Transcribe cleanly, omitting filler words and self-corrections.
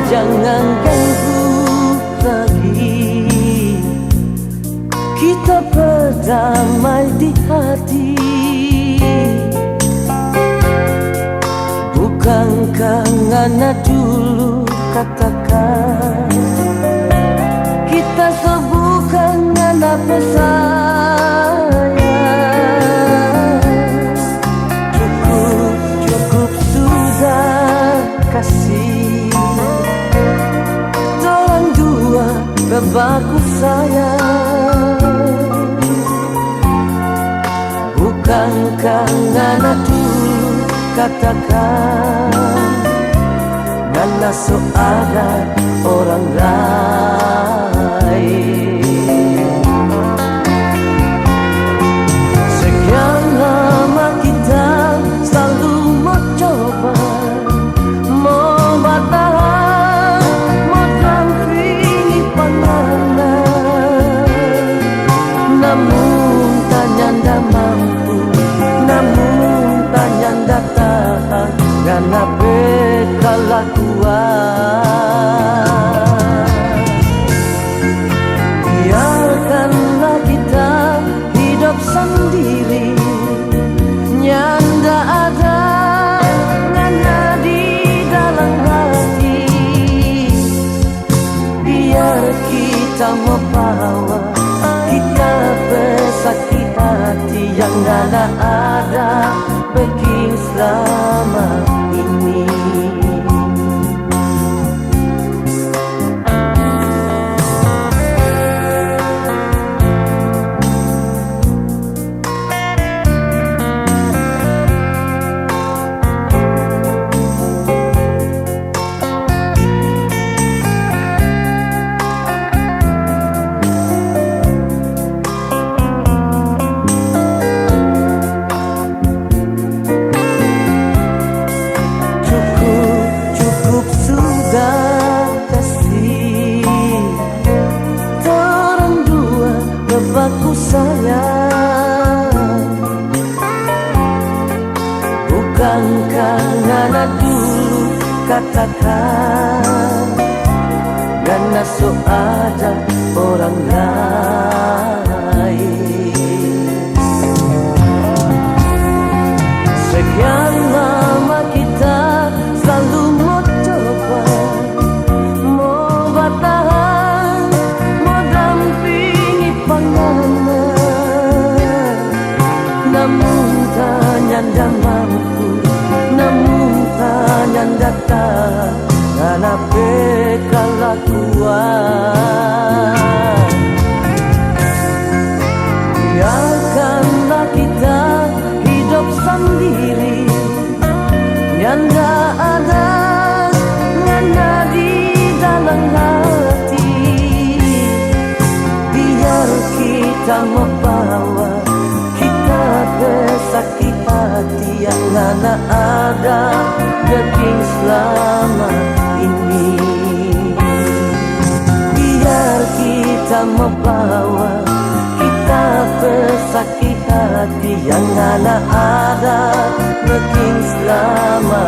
Jangan ganggu lagi, kita berdamai di hati. Bukankah ngana dulu katakan kita sebukan ngana pesayang. Cukup sudah kasih, tolong dua berbaku sayang. Bukankah ngana dulu katakan ngana so ada orang lain. Sekian lama kita selalu mencoba, mau bertahan, mau dampingi pandangan. Namun tanyanda mampu, namun tanyanda tahan, ngana bekalah kuat. Biarkanlah kita hidup sendiri, nyanda ada ngana di dalam hati. Biar kita membawa, kita bersakit hati yang ngana ada begini selama ini. Aku sayang, bukankah ngana dulu katakan ngana so ada orang lain. Sekian lama kita selalu mencoba, mau bertahan, mau dampingi pandangan. Namun tanyanda mampu, namun tanyanda tak, ngana bekalah kuat. Biarkanlah kita hidup sendiri, nyanda ada ngana di dalam hati. Biar kita membawa, kita bersakit hati yang ngana ada begini selama ini. Biar kita membawa, kita bersakit hati yang ngana ada begini selama